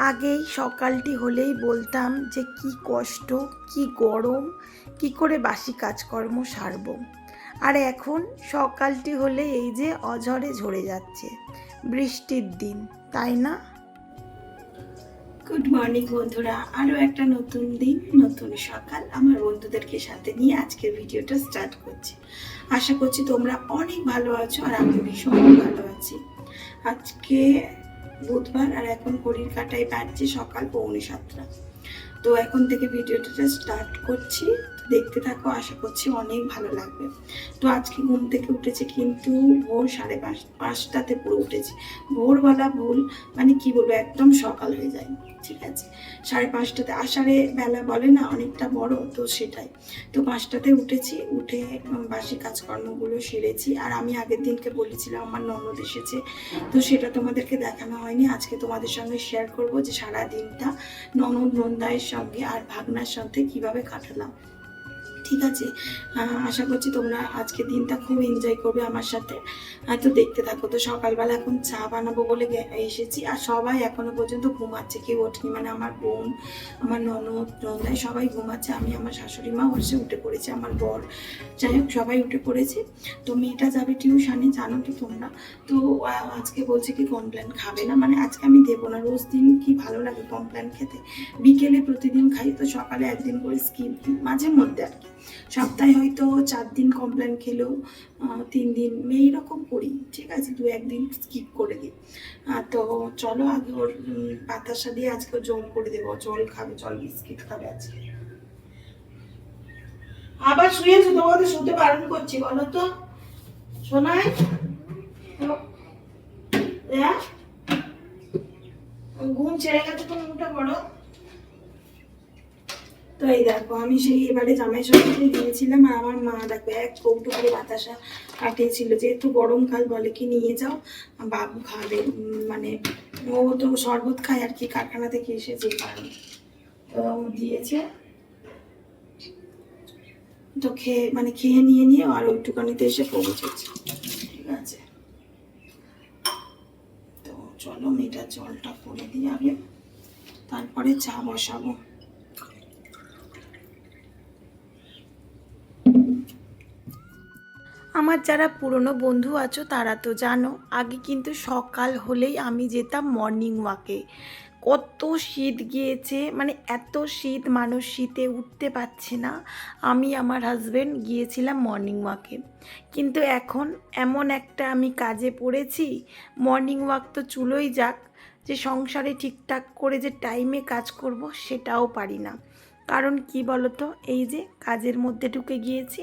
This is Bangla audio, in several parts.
আগেই সকালটি হলেই বলতাম যে কি কষ্ট, কি গরম, কি করে বাসি কাজকর্ম সারব। আর এখন সকালটি হলে এই যে অঝরে ঝরে যাচ্ছে, বৃষ্টির দিন, তাই না? গুড মর্নিং বন্ধুরা, আরও একটা নতুন দিন, নতুন সকাল আমার বন্ধুদেরকে সাথে নিয়ে আজকের ভিডিওটা স্টার্ট করছি। আশা করছি তোমরা অনেক ভালো আছো আর আমি ভীষণ ভালো আছি। আজকে বুধবার আর এখন ঘড়ির কাঁটায় বাজছে সকাল 6:45। তো এখন থেকে ভিডিওটা স্টার্ট করছি, দেখতে থাকো, আশা করছি অনেক ভালো লাগবে। তো আজকে ঘুম থেকে উঠেছে কিন্তু ভোর 5:30টাতে পুরো উঠেছি। ভোরবেলা ভুল, মানে কি বলবো, একদম সকাল হয়ে যায়, ঠিক আছে। 5:30টাতে আষাঢ়ে বেলা বলে না, অনেকটা বড়, তো সেটাই। তো 5টাতে উঠেছি, উঠে বাসি কাজকর্মগুলো সেরেছি। আর আমি আগের দিনকে বলেছিলাম আমার ননদ এসেছে, তো সেটা তোমাদেরকে দেখানো হয়নি। আজকে তোমাদের সঙ্গে শেয়ার করব যে সারা দিনটা ননদ নন্দাইয়ের সঙ্গে আর ভাগনার সাথে কিভাবে কাটালাম, ঠিক আছে। আশা করছি তোমরা আজকে দিনটা খুব এনজয় করবে আমার সাথে। তো দেখতে থাকো। তো সকালবেলা এখন চা বানাবো বলে এসেছি, আর সবাই এখনো পর্যন্ত ঘুমাচ্ছে, কেউ ওঠেনি। মানে আমার বোন, আমার ননদ নন্দাই সবাই ঘুমাচ্ছে। আমি, আমার শাশুড়ি মা বসে উঠে পড়েছে, আমার বর, যাই হোক সবাই উঠে পড়েছে। তো মেয়েটা যাবে টিউশনে, জানো তো তোমরা। তো আজকে বলছে কি কমপ্লেন খাবে না, মানে আজকে আমি দেবো না। রোজ দিন কি ভালো লাগে কমপ্লেন খেতে, বিকেলে প্রতিদিন খাই, তো সকালে একদিন করে স্কিপ দিই মাঝে মধ্যে আর কি। সপ্তাহে হয়তো 4 দিন কমপ্লেন খেলেও 3 দিন এইরকম করি, ঠিক আছে, 2-1 দিন স্কিপ করে দিই। তো চলো আগে ওর বাতাসা দিয়ে আজকে জল করে দেবো, জল খাবে, জল বিস্কিট খাবে আজকে। আবার শুয়েছো, তোমাদের শুতে বারণ করছি, বলো তো শোনায়। ঘুম ছেড়ে গেছে, তুমি উঠে পড়ো। তো এই দেখো, আমি সেই এবারে জামাই ষষ্ঠীতে গিয়েছিলাম, আর আমার মা দেখো এক কৌটো করে বাতাসা কাটিয়েছিল, যেহেতু গরমকাল, বলে কি নিয়ে যাও, বাবু খাবে। মানে ও তো শরবত খায় আর কি, কারখানা থেকে এসে, যে কারণে তো দিয়েছে। তো খেয়ে নিয়ে আর ওইটুকানিতে এসে পৌঁছেছে, ঠিক আছে। তো চলো মেয়েটার জলটা করে দিই আগে, তারপরে চা বসাবো। আমার যারা পুরনো বন্ধু আছো তারা তো জানো, আগে কিন্তু সকাল হলেই আমি যেতাম মর্নিং ওয়াকে। কত শীত গিয়েছে, মানে এত শীত, মানুষ শীতে উঠতে পারছে না। আমি, আমার হাজব্যান্ড গিয়েছিলাম মর্নিং ওয়াকে। কিন্তু এখন এমন একটা আমি কাজে পড়েছি, মর্নিং ওয়াক তো চুলোই যাক, যে সংসারে ঠিকঠাক করে যে টাইমে কাজ করব সেটাও পারি না। কারণ কি বলতো, এই যে কাজের মধ্যে ঢুকে গিয়েছি,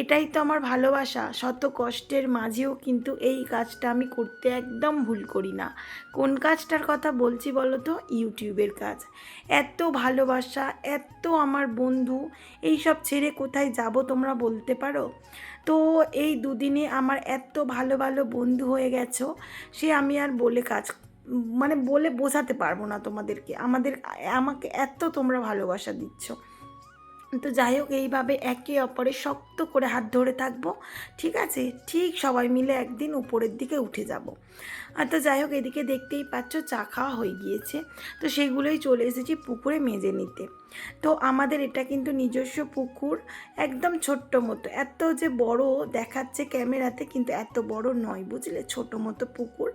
এটাই তো আমার ভালোবাসা। শত কষ্টের মাঝেও কিন্তু এই কাজটা আমি করতে একদম ভুল করি না। কোন কাজটার কথা বলছি বলো তো? ইউটিউবের কাজ। এত ভালোবাসা, এত আমার বন্ধু, এই সব ছেড়ে কোথায় যাব তোমরা বলতে পারো? তো এই দুদিনে আমার এত ভালো ভালো বন্ধু হয়ে গেছো, সে আমি আর বলে মানে বলে বোঝাতে পারবো না তোমাদেরকে। আমাকে এত তোমরা ভালোবাসা দিচ্ছ। তো যাই হোক, এইভাবে একে অপরের শক্ত করে হাত ধরে থাকবো, ঠিক আছে। ঠিক সবাই মিলে একদিন উপরের দিকে উঠে যাব। আর তো যাই হোক, এদিকে দেখতেই পাচ্ছ চা খাওয়া হয়ে গিয়েছে। তো সেগুলোই চলে এসেছি পুকুরে মেজে নিতে। তো আমাদের এটা কিন্তু নিজস্ব পুকুর, একদম ছোট্ট মতো। এত যে বড় দেখাচ্ছে ক্যামেরাতে, কিন্তু এত বড় নয়, বুঝলে, ছোট মতো পুকুর।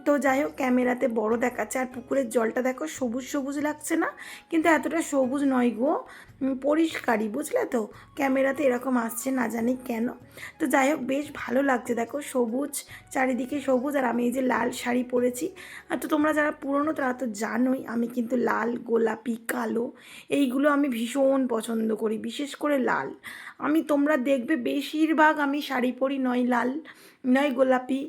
তো যাই হোক, ক্যামেরাতে বড় দেখাচ্ছে, আর পুকুরের জলটা দেখো সবুজ সবুজ লাগছে না, কিন্তু এতটা সবুজ নয় গো, পরিষ্কারই, বুঝলে তো। ক্যামেরাতে এরকম আসছে, না জানি কেন। তো যাই হোক, বেশ ভালো লাগছে, দেখো সবুজ, চারিদিকে সবুজ। আর আমি এই যে লাল শাড়ি পরেছি, আর তো তোমরা যারা পুরনো তারা তো জানোই, আমি কিন্তু লাল, গোলাপি, কালো, এইগুলো আমি ভীষণ পছন্দ করি, বিশেষ করে লাল। তোমরা দেখবে বেশিরভাগ আমি শাড়ি পরি নয় লাল, নয় গোলাপি,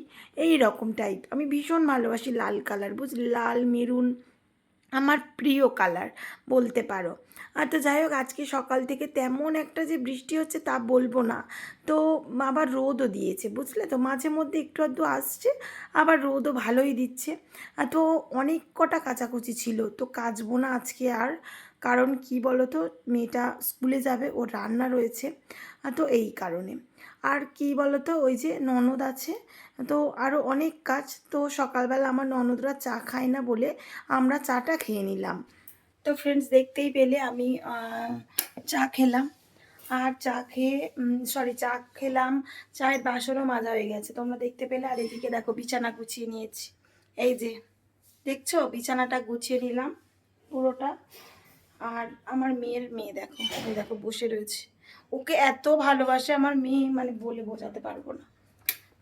এই রকম টাইপ। আমি ভীষণ ভালোবাসি লাল কালার, বুঝলি, লাল, মেরুন আমার প্রিয় কালার বলতে পারো। আর তো যাই হোক, আজকে সকাল থেকে তেমন একটা যে বৃষ্টি হচ্ছে তা বলবো না। তো আবার রোদও দিয়েছে, বুঝলে তো, মাঝে মধ্যে একটু আধটু আসছে, আবার রোদও ভালোই দিচ্ছে। তো অনেক কটা কাচাকুচি ছিল, তো কাচবো না আজকে আর। কারণ কি বলো তো, মেয়েটা স্কুলে যাবে, ওর রান্না রয়েছে, তো এই কারণে। আর কি বলো তো, ওই যে ননদ আছে, তো আরও অনেক কাজ, তো সকালবেলা আমার ননদরা চা খায় না বলে আমরা চাটা খেয়ে নিলাম। তো ফ্রেন্ডস, দেখতেই পেলে আমি চা খেলাম, আর চা খেয়ে চা খেলাম, চায়ের বাসনও মাজা হয়ে গেছে তোমরা দেখতে পেলে। আর এদিকে দেখো বিছানা গুছিয়ে নিয়েছি, এই যে দেখছো বিছানাটা গুছিয়ে নিলাম পুরোটা। আর আমার মেয়ে দেখো, এই দেখো বসে রয়েছে, ওকে এত ভালোবাসে আমার মেয়ে, মানে বলে বোঝাতে পারবো না।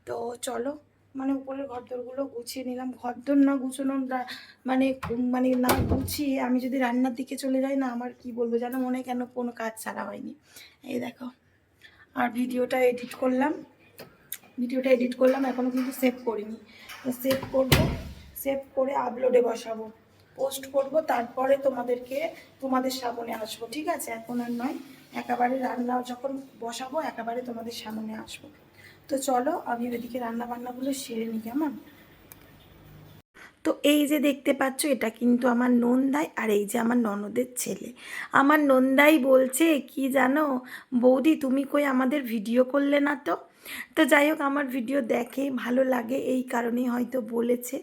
তো চলো, মানে উপরের ঘরদোরগুলো গুছিয়ে নিলাম। ঘরদোর না গুছানো, মানে মানে না গুছিয়ে আমি যদি রান্নার দিকে চলে যাই না, আমার কি বলবো যেন মনে হয় কেন কোনো কাজ ছাড়া হয়নি। এই দেখো, আর ভিডিওটা এডিট করলাম, এখনও কিন্তু সেভ করিনি। তো সেভ করবো, সেভ করে আপলোডে বসাবো, পোস্ট করব, তারপরে তোমাদের সামনে আসবো, ঠিক আছে? এখন আর নয়, একেবারে রান্না যখন বসাবো একেবারে তোমাদের সামনে আসবো। তো চলো, আমি ওইদিকে রান্না বান্নাগুলো সেরে নিই, কেমন? তো এই যে দেখতে পাচ্ছ, এটা কিন্তু আমার নন্দাই, আর এই যে আমার ননদের ছেলে। আমার নন্দাই বলছে কি জানো, বৌদি তুমি কই আমাদের ভিডিও করলে না তো? তো যাই হোক, আমার ভিডিও দেখে ভালো লাগে এই কারণেই হয়তো বলেছে।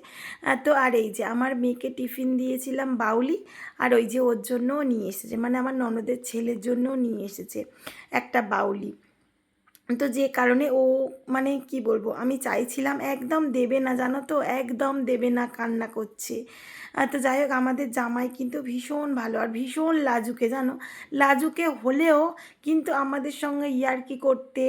তো আর এই যে আমার মেয়েকে টিফিন দিয়েছিলাম বাউলি, আর ওই যে ওর জন্যও নিয়ে এসেছে, মানে আমার ননদের ছেলের জন্যও নিয়ে এসেছে একটা বাউলি। তো যে কারণে ও, মানে কি বলবো, আমি চাইছিলাম, একদম দেবে না জানো তো, একদম দেবে না, কান্না করছে। তো যাই হোক, আমাদের জামাই কিন্তু ভীষণ ভালো আর ভীষণ লাজুকে, জানো, লাজুকে হলেও কিন্তু আমাদের সঙ্গে ইয়ার্কি করতে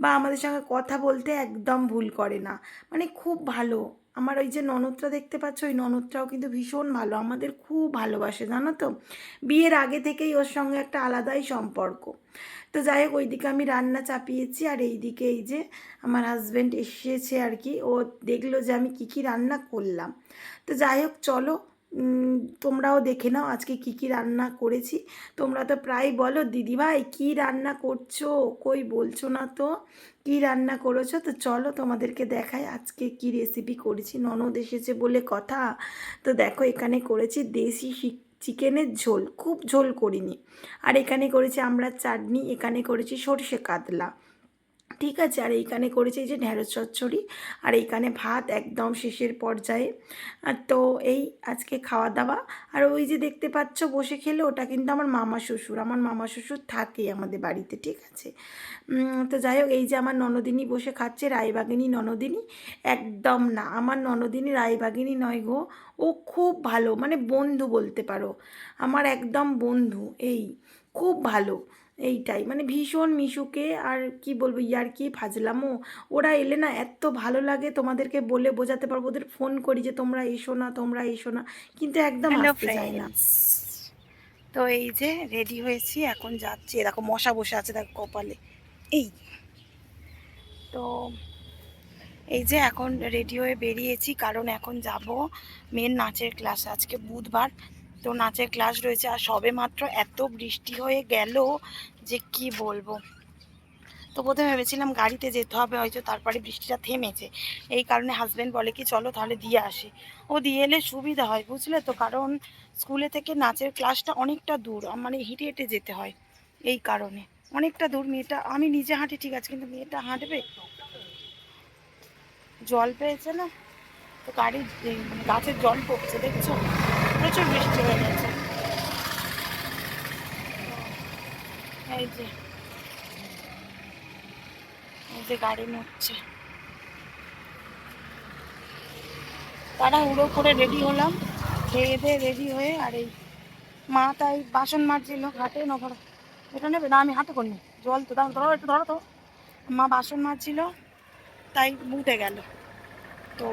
বা আমাদের সঙ্গে কথা বলতে একদম ভুল করে না, মানে খুব ভালো। আমার ওই যে ননদটা দেখতে পাচ্ছ, ওই ননদটাও কিন্তু ভীষণ ভালো, আমাদের খুব ভালোবাসে জানো তো, বিয়ের আগে থেকেই ওর সঙ্গে একটা আলাদাই সম্পর্ক। তো যাই হোক, ওইদিকে আমি রান্না চাপিয়েছি, আর এইদিকে এই যে আমার হাজব্যান্ড এসেছে আর কি, ও দেখলো যে আমি কি কি রান্না করলাম। তো যাই হোক চলো, তোমরাও দেখে নাও আজকে কি কি রান্না করেছি। তোমরা তো প্রায় বলো দিদিভাই কি রান্না করছো, কই বলছো না তো কি রান্না করেছো। তো চলো তোমাদেরকে দেখাই আজকে কি রেসিপি করেছি, ননদ এসেছে বলে কথা। তো দেখো, এখানে করেছি দেশি চিকেনের ঝোল, খুব ঝোল করিনি। আর এখানে করেছি আমরা চাটনি, এখানে করেছি সরষে কাতলা, ঠিক আছে। আর এইখানে করেছি এই যে ঢ্যাঁড়স চচ্চড়ি, আর এইখানে ভাত একদম শেষের পর্যায়ে। তো এই আজকে খাওয়া দাওয়া। আর ওই যে দেখতে পাচ্ছ বসে খেলে, ওটা কিন্তু আমার মামা শ্বশুর, আমার মামা শ্বশুর থাকে আমাদের বাড়িতে, ঠিক আছে। তো যাই হোক, এই যে আমার ননদিনী বসে খাচ্ছে, রায়বাগিনী ননদিনী, একদম না আমার ননদিনী রায়বাগিনী নয় গো, ও খুব ভালো, মানে বন্ধু বলতে পারো, আমার একদম বন্ধু, এই খুব ভালো, এইটাই মানে ভীষণ মিশুকে। আর কি বলবো, ইয়ার কি ফাজলামো, ওরা এলে না এত ভালো লাগে, তোমাদেরকে বলে বোঝাতে পারবো। ওদের ফোন করি যে তোমরা এসো না, তোমরা এসো না, কিন্তু একদম আসতে চায় না। তো এই যে রেডি হয়েছি, এখন যাচ্ছি, এরকম মশা বসে আছে দেখো কপালে, এই। তো এই যে এখন রেডি হয়ে বেরিয়েছি, কারণ এখন যাব মেয়ের নাচের ক্লাস, আজকে বুধবার, তো নাচের ক্লাস রয়েছে। আর সবে মাত্র এত বৃষ্টি হয়ে গেল যে কি বলবো। তো প্রথমে ভেবেছিলাম গাড়িতে যেতে হবে হয়তো, তারপরে বৃষ্টিটা থেমেছে, এই কারণে হাজব্যান্ড বলে কি চলো তাহলে দিয়ে আসি। ও দিয়ে এলে সুবিধা হয় বুঝলে তো, কারণ স্কুলে থেকে নাচের ক্লাসটা অনেকটা দূর, মানে হেঁটে হেঁটে যেতে হয়, এই কারণে অনেকটা দূর। মেয়েটা, আমি নিজে হাঁটি ঠিক আছে, কিন্তু মেয়েটা হাঁটবে, জল পেয়েছে না, তো গাড়ির মানে গাছের জল পড়ছে দেখছো, প্রচুর বৃষ্টি হয়ে গেছে। এই যে, এই যে গাড়ি নড়ছে, তারা উড়ো করে রেডি হলাম, খেয়ে দিয়ে রেডি হয়ে। আর এই মা তাই বাসন মাজছিল ঘাটে, নগর এটা নেবে না, আমি হাতে করিনি, জল তো দাও, ধরো একটু ধরো তো। মা বাসন মাজছিল, তাই বুটে গেল। তো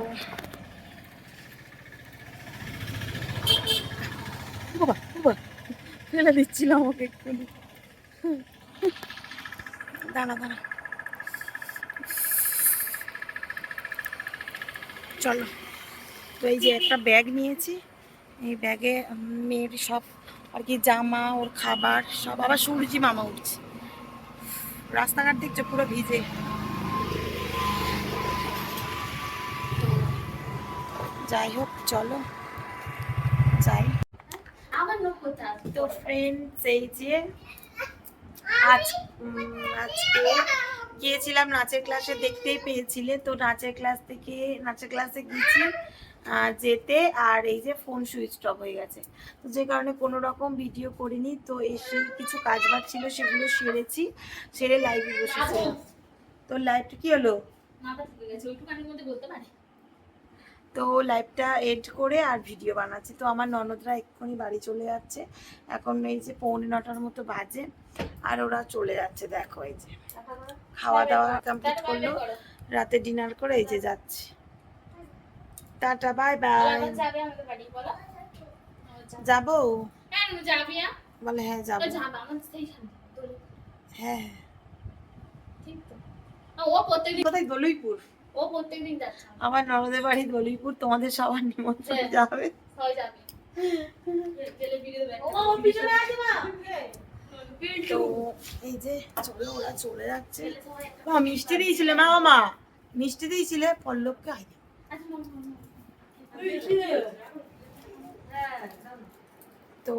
বাবা বাবা, ফেলে দিচ্ছিলাম ওকে এক্ষুনি, দাঁড়া দাঁড়া, চলো। তো এই যে একটা ব্যাগ নিয়েছি, এই ব্যাগে মেয়ের সব আর কি জামা, ওর খাবার সব। আবার সূর্যি মামা উঠছে, রাস্তাঘাট দেখছো পুরো ভিজে। যাই হোক চলো যাই। আমার নোট করতে তো ফ্রেন্ডস, এই যে আজ আজকে গিয়েছিলাম নাচের ক্লাসে, দেখতেই পেয়েছিলে তো। নাচের ক্লাসে গিয়েছি যেতে, আর এই যে ফোন সুইচ অফ হয়ে গেছে, তো যে কারণে কোনো রকম ভিডিও করিনি। তো এসে কিছু কাজবাজ ছিল, সেগুলো সেরে লাইভে বসেছিলাম। তো লাইভটা কি হলো, তো লাইভটা এড করে আর ভিডিও বানাচ্ছি। তো আমার ননদরা এক্ষুনি বাড়ি চলে যাচ্ছে, এখন এই যে 8:45 মতো বাজে, আর ওরা চলে যাচ্ছে। দেখো এই যে খাওয়া দাওয়া কমপ্লিট করলো, রাতে ডিনার করে এই যে যাচ্ছে। Tata, bye bye. যাবো বলে, হ্যাঁ যাবো, হ্যাঁ কোথায়? দলুইপুর। আমার ননদের বাড়ি দলুইপুর, তোমাদের সবার নিমন্ত্রণ যাবে। তো এই যে চলো, ওরা চলে যাচ্ছে। মিষ্টি দিয়েছিলে মা, মিষ্টি দিয়েছিলে পল্লবকে। আইনি তো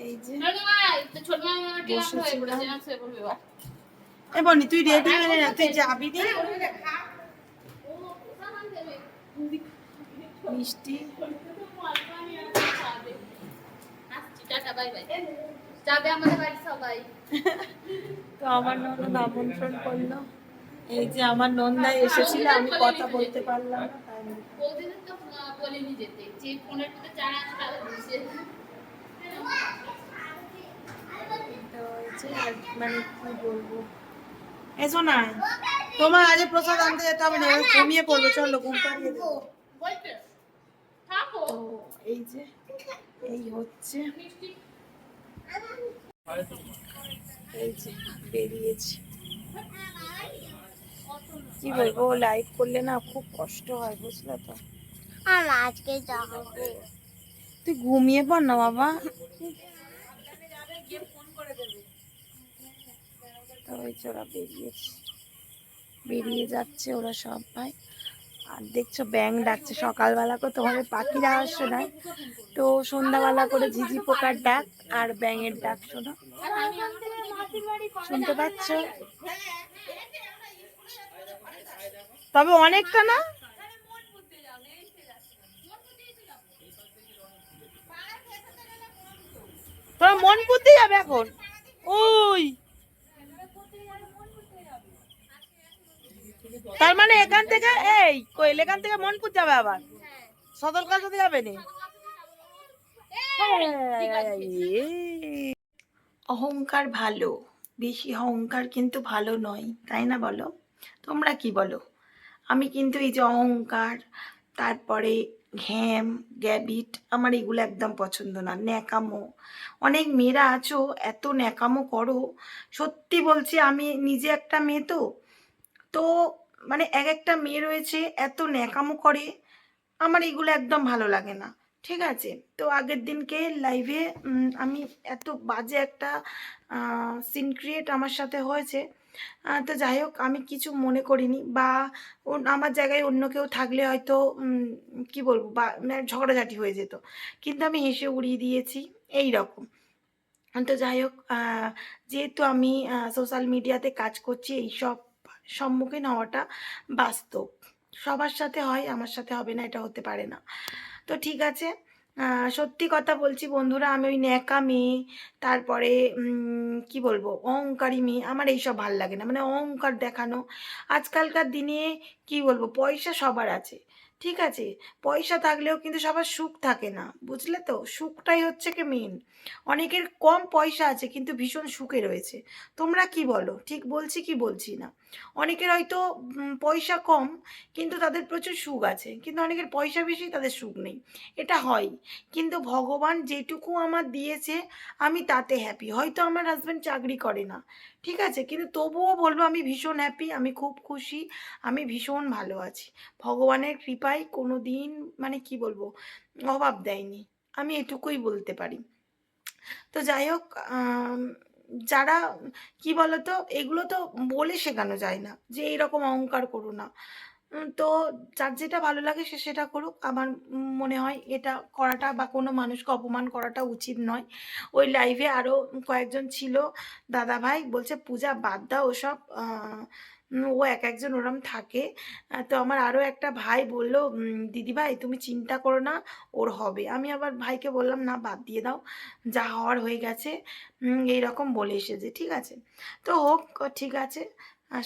এই যে বনি, তুই রেডি হয়ে না, তুই যাবি নি? মিষ্টি তো আমার ননদ আমন্ত্রণ করলো। এই যে আমার নন্দাই এসেছিল, আমি কথা বলতে পারলাম না, মানে কি বলবো। এসো না, তোমার আজ প্রসাদ আনতে যেতে হবে না, ঘুমিয়ে পড়বে, চলো ঘুম পাড়িয়ে দেবো। তো এই যে এই হচ্ছে, এই যে বেরিয়েছি। কি বলবো, লাইভ করলে না খুব কষ্ট হয়, বুঝলে তো। আজকে যাবো, তুই ঘুমিয়ে পড় না বাবা। তো ওই যে ওরা বেরিয়ে যাচ্ছে ওরা সবাই। আর দেখছো ব্যাং ডাকছে, সকালবেলা করে তোমাদের পাখির আওয়াজ শোনায়, তো সন্ধ্যাবেলা করে ঝিঝি পোকার ডাক আর ব্যাঙের ডাক শোনো, শুনতে পাচ্ছ? তবে অনেকটা না, তোমার মন বুদ্ধি যাবে এখন। ওই তার মানে এখান থেকে এখান থেকে মনপুর যাবে, আবার সদরকাল যদি যাবে না। অহংকার ভালো, বেশি অহংকার কিন্তু ভালো নয়, তাই না বলো? তোমরা কি বলো? আমি কিন্তু এই যে অহংকার, তারপরে ঘ্যাম গ্যাবিট, আমার এগুলো একদম পছন্দ না। ন্যাকামো, অনেক মেয়েরা আছো এত ন্যাকামো করো, সত্যি বলছি, আমি নিজে একটা মেয়ে, তো তো মানে এক একটা মেয়ে রয়েছে এত ন্যাকামো করে, আমার এগুলো একদম ভালো লাগে না। ঠিক আছে, তো আগের দিনকে লাইভে আমি এত বাজে একটা সিন ক্রিয়েট আমার সাথে হয়েছে। তো যাই হোক, আমি কিছু মনে করিনি, বা আমার জায়গায় অন্য কেউ থাকলে হয়তো কি বলবো, বা মানে ঝগড়াঝাটি হয়ে যেত, কিন্তু আমি হেসে উড়িয়ে দিয়েছি এই রকম। তো যাই হোক, যেহেতু আমি সোশ্যাল মিডিয়াতে কাজ করছি, এইসব সম্মুখীন হওয়াটা বাস্তব। সবার সাথে হয়, আমার সাথে হবে না, এটা হতে পারে না। তো ঠিক আছে, সত্যি কথা বলছি বন্ধুরা, আমি ওই ন্যাকা মেয়ে, তারপরে কি বলবো, অহংকারী মেয়ে, আমার এইসব ভাল লাগে না, মানে অহংকার দেখানো। আজকালকার দিনে কি বলবো, পয়সা সবার আছে, ঠিক আছে, পয়সা থাকলেও কিন্তু সবার সুখ থাকে না, বুঝলে তো, সুখটাই হচ্ছে কি মেন। অনেকের কম পয়সা আছে কিন্তু ভীষণ সুখে রয়েছে। তোমরা কি বলো, ঠিক বলছি কি বলছি না? অনেকের হয়তো পয়সা কম কিন্তু তাদের প্রচুর সুখ আছে, কিন্তু অনেকের পয়সা বেশি তাদের সুখ নেই, এটা হয়। কিন্তু ভগবান যেটুকু আমার দিয়েছে আমি তাতে হ্যাপি। হয়তো আমার হাজব্যান্ড চাকরি করে না, ঠিক আছে, কিন্তু তবুও বলবো আমি ভীষণ হ্যাপি, আমি খুব খুশি, আমি ভীষণ ভালো আছি। ভগবানের কৃপায় কোনো দিন মানে কি বলবো অভাব দেয়নি, আমি এটুকুই বলতে পারি। তো যাই হোক, যারা কি বলতো, এগুলো তো বলে শেখানো যায় না যে এইরকম অহংকার করো না। তো যার যেটা ভালো লাগে সে সেটা করুক। আমার মনে হয় এটা করাটা বা কোনো মানুষকে অপমান করাটা উচিত নয়। ওই লাইভে আরও কয়েকজন ছিল দাদাভাই, বলছে পূজা বাদ দাও ওসব, ও একেকজন ওরম থাকে। তো আমার আরও একটা ভাই বলল, দিদিভাই তুমি চিন্তা করো না, ওর হবে। আমি আবার ভাইকে বললাম না বাদ দিয়ে দাও, যা হওয়ার হয়ে গেছে, এইরকম বলে এসেছে। ঠিক আছে, তো হোক, ঠিক আছে।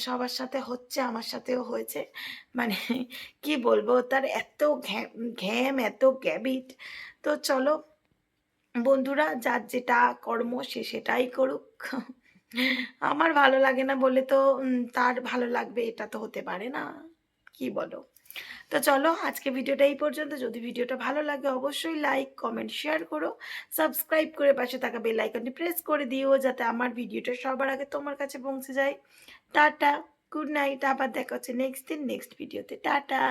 সবার সাথে হচ্ছে, আমার সাথেও হয়েছে। মানে কি বলবো, তার এত ঘ্যাম, এত গ্যাবিট। তো চলো বন্ধুরা, যার যেটা কর্ম সে সেটাই করুক। আমার ভালো লাগে না বলে তো তার ভালো লাগবে এটা তো হতে পারে না, কি বলো? তো চলো আজকে ভিডিওটা এই পর্যন্ত। যদি ভিডিওটা ভালো লাগে অবশ্যই লাইক কমেন্ট শেয়ার করো, সাবস্ক্রাইব করে পাশে থাকা বেল আইকনটি প্রেস করে দিও যাতে আমার ভিডিওটা সবার আগে তোমার কাছে পৌঁছে যায়। টাটা, গুড নাইট, আবার দেখা হচ্ছে নেক্সট দিন নেক্সট ভিডিওতে। টাটা।